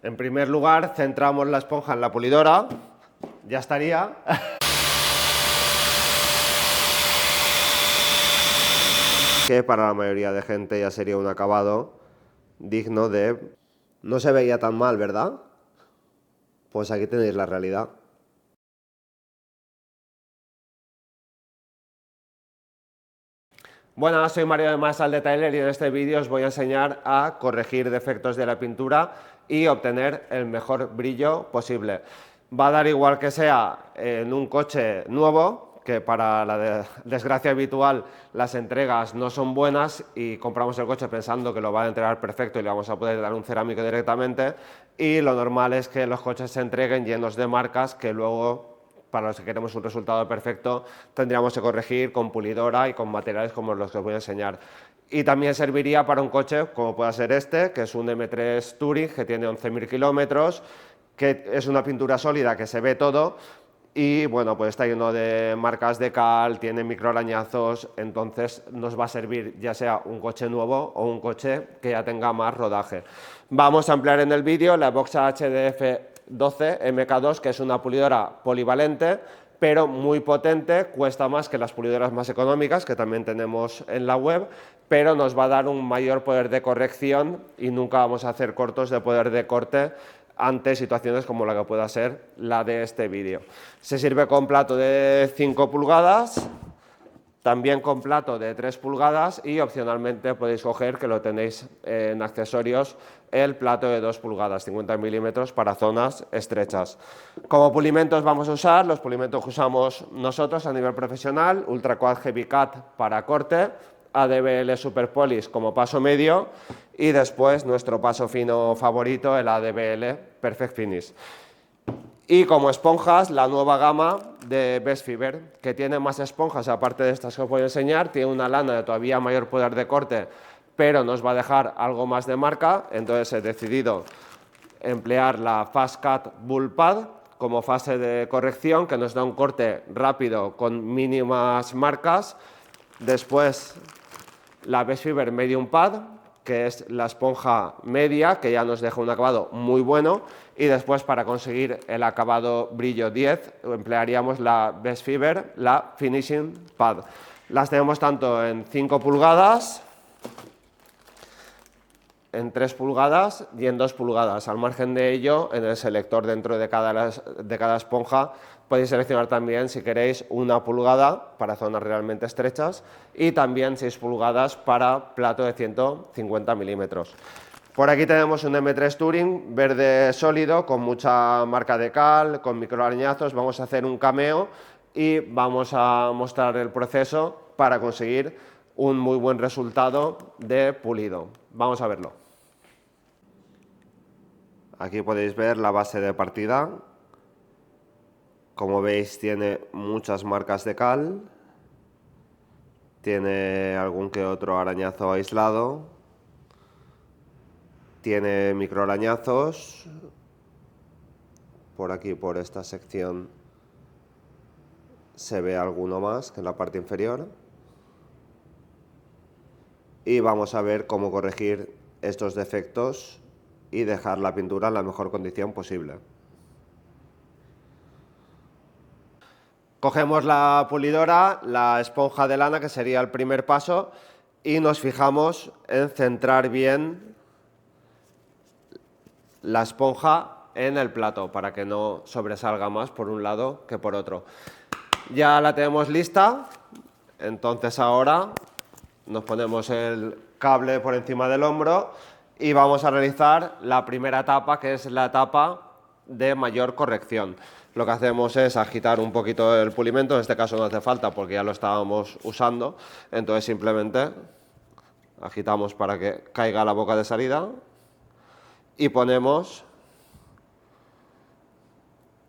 En primer lugar, centramos la esponja en la pulidora. Ya estaría. Que para la mayoría de gente ya sería un acabado digno de... No se veía tan mal, ¿verdad? Pues aquí tenéis la realidad. Buenas, soy Mario de Masal de Tyler y en este vídeo os voy a enseñar a corregir defectos de la pintura y obtener el mejor brillo posible. Va a dar igual que sea en un coche nuevo, que para la desgracia habitual las entregas no son buenas y compramos el coche pensando que lo va a entregar perfecto y le vamos a poder dar un cerámico directamente, y lo normal es que los coches se entreguen llenos de marcas que luego, para los que queremos un resultado perfecto, tendríamos que corregir con pulidora y con materiales como los que os voy a enseñar. Y también serviría para un coche como pueda ser este, que es un M3 Touring, que tiene 11.000 kilómetros, que es una pintura sólida que se ve todo y bueno, pues está lleno de marcas de cal, tiene microarañazos, entonces nos va a servir ya sea un coche nuevo o un coche que ya tenga más rodaje. Vamos a emplear en el vídeo la Boxa HDF12 MK2, que es una pulidora polivalente, pero muy potente, cuesta más que las pulidoras más económicas, que también tenemos en la web, pero nos va a dar un mayor poder de corrección y nunca vamos a hacer cortos de poder de corte ante situaciones como la que pueda ser la de este vídeo. Se sirve con plato de 5 pulgadas, también con plato de 3 pulgadas y opcionalmente podéis coger, que lo tenéis en accesorios, el plato de 2 pulgadas, 50 milímetros para zonas estrechas. Como pulimentos vamos a usar los pulimentos que usamos nosotros a nivel profesional: Ultra Quad Heavy Cut para corte, ADBL Super Polish como paso medio y después nuestro paso fino favorito, el ADBL Perfect Finish. Y como esponjas, la nueva gama de Best Fiber, que tiene más esponjas aparte de estas que os voy a enseñar, tiene una lana de todavía mayor poder de corte, pero nos va a dejar algo más de marca. Entonces he decidido emplear la Fast Cut Bull Pad como fase de corrección, que nos da un corte rápido con mínimas marcas. Después la Best Fiber Medium Pad, que es la esponja media, que ya nos deja un acabado muy bueno, y después, para conseguir el acabado brillo 10, emplearíamos la Best Fiber, la Finishing Pad. Las tenemos tanto en 5 pulgadas, en 3 pulgadas y en 2 pulgadas. Al margen de ello, en el selector dentro de cada esponja podéis seleccionar también, si queréis, 1 pulgada para zonas realmente estrechas y también 6 pulgadas para plato de 150 milímetros. Por aquí tenemos un M3 Touring verde sólido con mucha marca de cal, con microarañazos. Vamos a hacer un cameo y vamos a mostrar el proceso para conseguir un muy buen resultado de pulido. Vamos a verlo. Aquí podéis ver la base de partida. Como veis, tiene muchas marcas de cal, tiene algún que otro arañazo aislado, tiene microarañazos. Por aquí, por esta sección, se ve alguno más que en la parte inferior. Y vamos a ver cómo corregir estos defectos y dejar la pintura en la mejor condición posible. Cogemos la pulidora, la esponja de lana, que sería el primer paso, y nos fijamos en centrar bien la esponja en el plato para que no sobresalga más por un lado que por otro. Ya la tenemos lista, entonces ahora nos ponemos el cable por encima del hombro y vamos a realizar la primera etapa, que es la etapa de mayor corrección. Lo que hacemos es agitar un poquito el pulimento, en este caso no hace falta porque ya lo estábamos usando, entonces simplemente agitamos para que caiga la boca de salida y ponemos,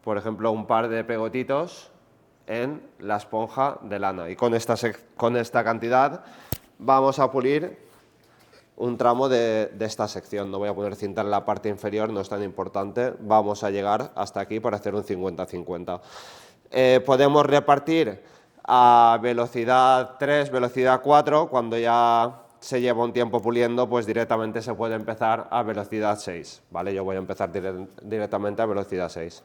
por ejemplo, un par de pegotitos en la esponja de lana, y con esta cantidad vamos a pulir un tramo de esta sección. No voy a poner cinta en la parte inferior, no es tan importante. Vamos a llegar hasta aquí para hacer un 50-50. Podemos repartir a velocidad 3, velocidad 4, cuando ya se lleva un tiempo puliendo, pues directamente se puede empezar a velocidad 6, ¿vale? Yo voy a empezar directamente a velocidad 6.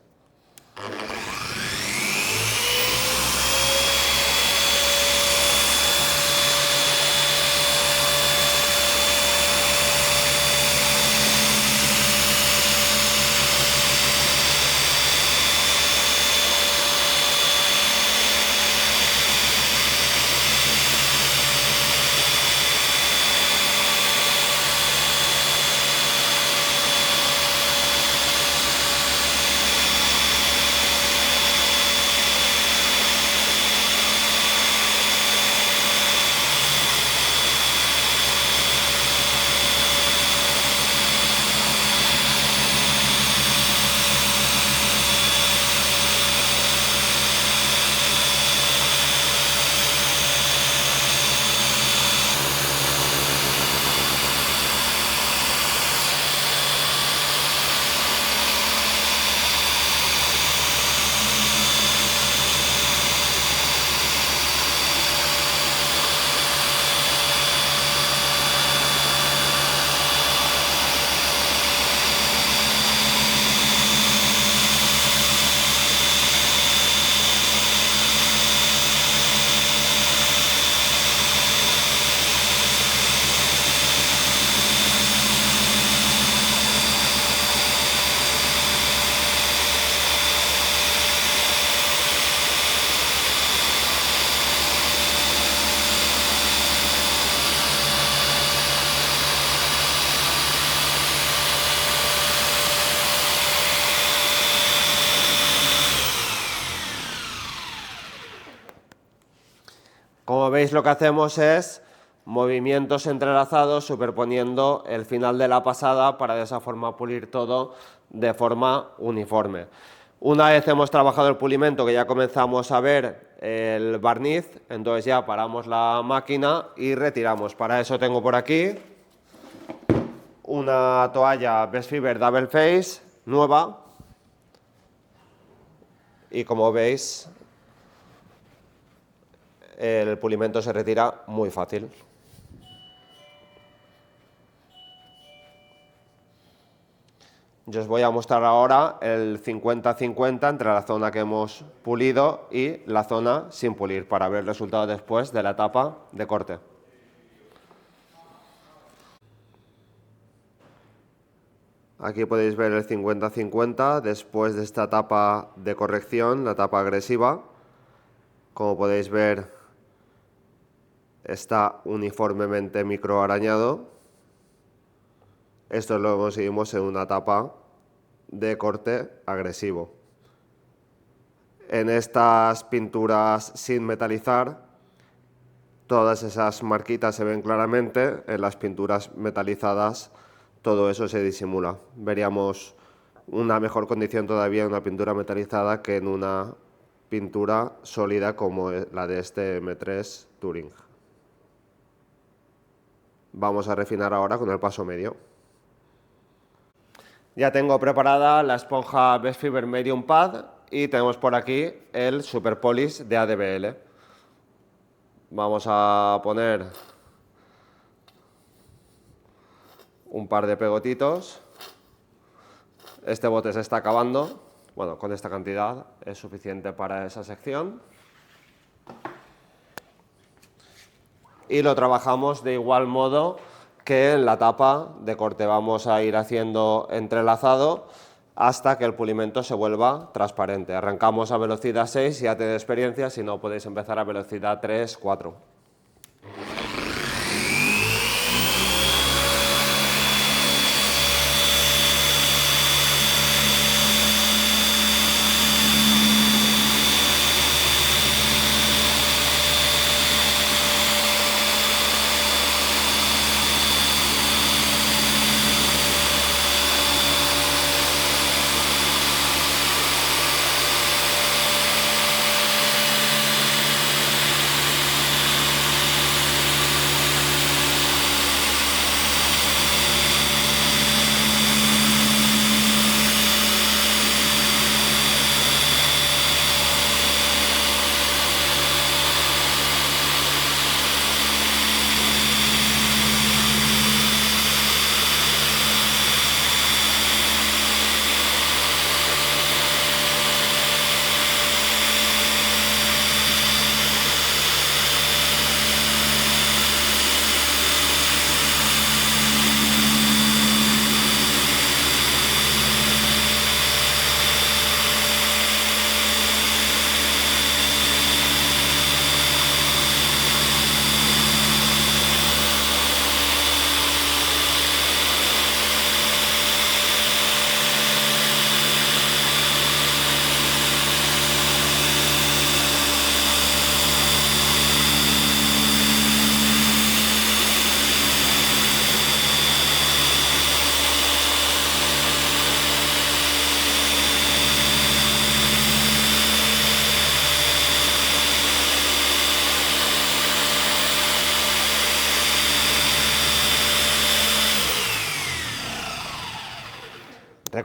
Como veis, lo que hacemos es movimientos entrelazados superponiendo el final de la pasada para de esa forma pulir todo de forma uniforme. Una vez hemos trabajado el pulimento, que ya comenzamos a ver el barniz, entonces ya paramos la máquina y retiramos. Para eso tengo por aquí una toalla Best Fiber Double Face nueva y como veis el pulimento se retira muy fácil. Yo os voy a mostrar ahora el 50-50 entre la zona que hemos pulido y la zona sin pulir para ver el resultado después de la etapa de corte. Aquí podéis ver el 50-50 después de esta etapa de corrección, la etapa agresiva. Como podéis ver, está uniformemente microarañado. Esto lo conseguimos en una etapa de corte agresivo. En estas pinturas sin metalizar, todas esas marquitas se ven claramente. En las pinturas metalizadas, todo eso se disimula. Veríamos una mejor condición todavía en una pintura metalizada que en una pintura sólida como la de este M3 Touring. Vamos a refinar ahora con el paso medio. Ya tengo preparada la esponja Best Fiber Medium Pad y tenemos por aquí el Super Polish de ADBL. Vamos a poner un par de pegotitos. Este bote se está acabando. Bueno, con esta cantidad es suficiente para esa sección. Y lo trabajamos de igual modo que en la tapa de corte. Vamos a ir haciendo entrelazado hasta que el pulimento se vuelva transparente. Arrancamos a velocidad 6, ya tenéis experiencia, si no podéis empezar a velocidad 3, 4.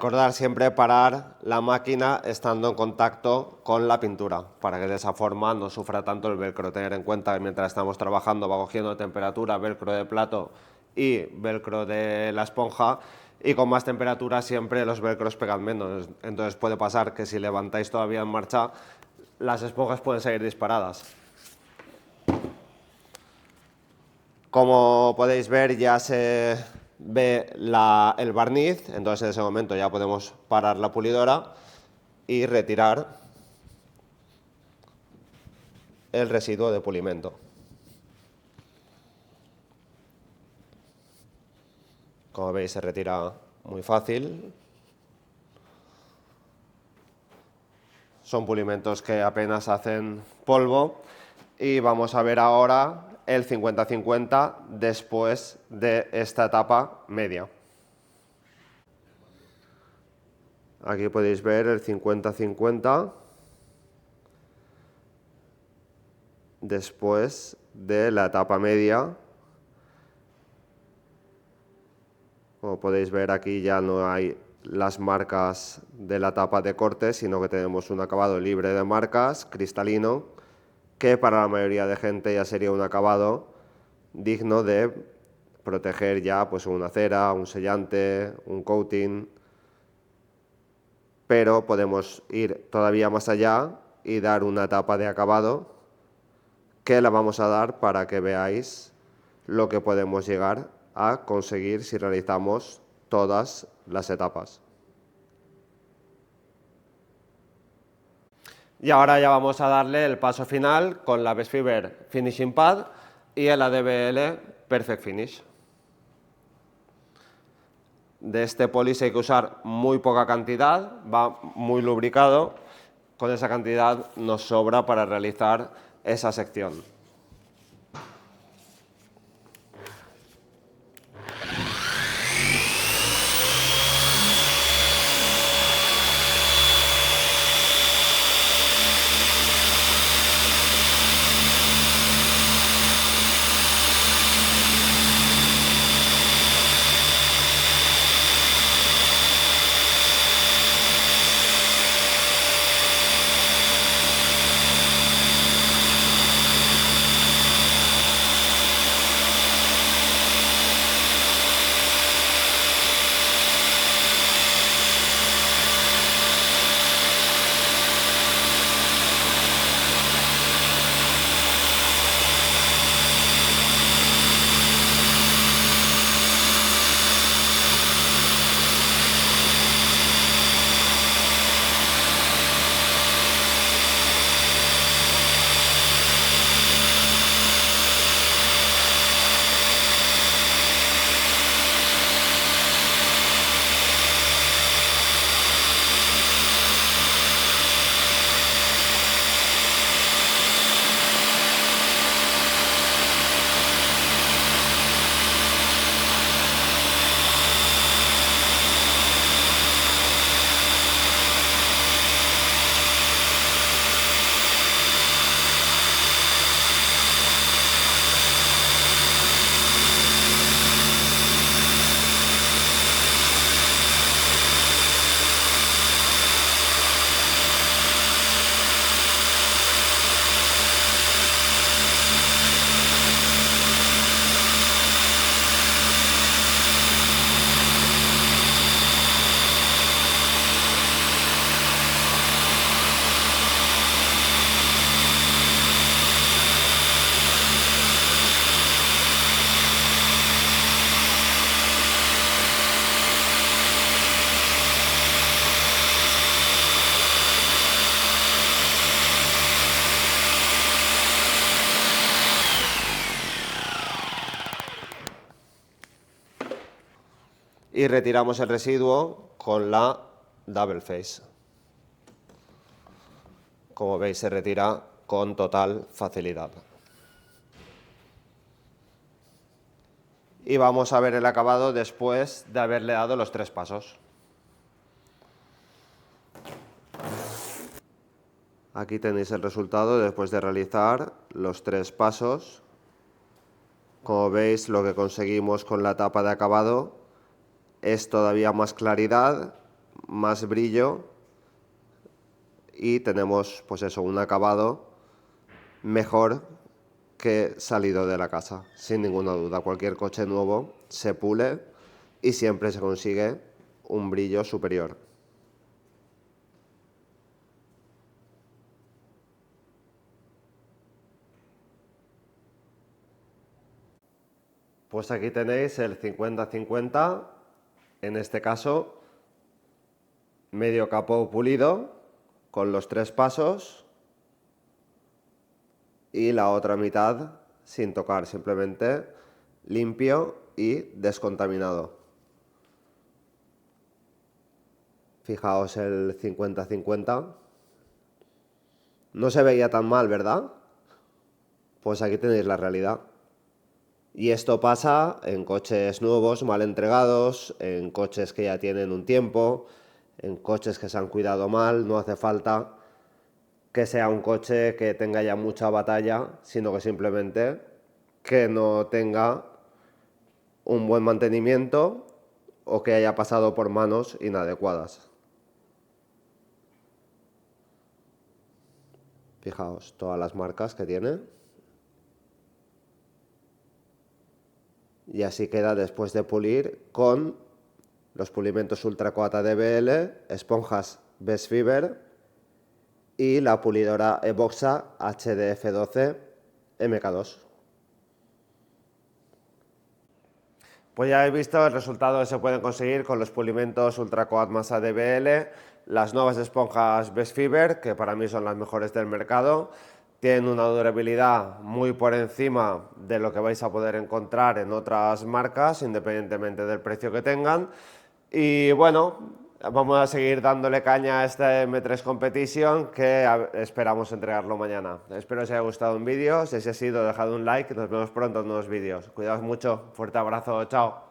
Recordar siempre parar la máquina estando en contacto con la pintura, para que de esa forma no sufra tanto el velcro. Tener en cuenta que mientras estamos trabajando va cogiendo temperatura, velcro de plato y velcro de la esponja, y con más temperatura siempre los velcros pegan menos. Entonces puede pasar que si levantáis todavía en marcha, las esponjas pueden salir disparadas. Como podéis ver, ya se ve el barniz, entonces en ese momento ya podemos parar la pulidora y retirar el residuo de pulimento. Como veis, se retira muy fácil. Son pulimentos que apenas hacen polvo. Y vamos a ver ahora el 50-50 después de esta etapa media. Aquí podéis ver el 50-50 después de la etapa media. Como podéis ver, aquí ya no hay las marcas de la tapa de corte, sino que tenemos un acabado libre de marcas, cristalino, que para la mayoría de gente ya sería un acabado digno de proteger ya pues una cera, un sellante, un coating, pero podemos ir todavía más allá y dar una etapa de acabado que la vamos a dar para que veáis lo que podemos llegar a conseguir si realizamos todas las etapas. Y ahora ya vamos a darle el paso final con la Best Fiber Finishing Pad y el ADBL Perfect Finish. De este polish hay que usar muy poca cantidad, va muy lubricado. Con esa cantidad nos sobra para realizar esa sección. Y retiramos el residuo con la Double Face. Como veis, se retira con total facilidad. Y vamos a ver el acabado después de haberle dado los 3 pasos. Aquí tenéis el resultado después de realizar los 3 pasos. Como veis, lo que conseguimos con la tapa de acabado es todavía más claridad, más brillo y tenemos pues eso, un acabado mejor que salido de la casa, sin ninguna duda. Cualquier coche nuevo se pule y siempre se consigue un brillo superior. Pues aquí tenéis el 50-50, en este caso medio capó pulido con los 3 pasos y la otra mitad sin tocar, simplemente limpio y descontaminado. Fijaos el 50-50. No se veía tan mal, ¿verdad? Pues aquí tenéis la realidad. Y esto pasa en coches nuevos, mal entregados, en coches que ya tienen un tiempo, en coches que se han cuidado mal. No hace falta que sea un coche que tenga ya mucha batalla, sino que simplemente que no tenga un buen mantenimiento o que haya pasado por manos inadecuadas. Fijaos todas las marcas que tiene. Y así queda después de pulir con los pulimentos Ultra Coat ADBL, esponjas Best Fiber y la pulidora Evoxa HDF12 MK2. Pues ya habéis visto el resultado que se pueden conseguir con los pulimentos Ultra Coat más ADBL, las nuevas esponjas Best Fiber, que para mí son las mejores del mercado. Tienen una durabilidad muy por encima de lo que vais a poder encontrar en otras marcas, independientemente del precio que tengan. Y bueno, vamos a seguir dándole caña a este M3 Competition, que esperamos entregarlo mañana. Espero que os haya gustado el vídeo. Si así ha sido, dejad un like. Nos vemos pronto en nuevos vídeos. Cuidaos mucho. Fuerte abrazo. Chao.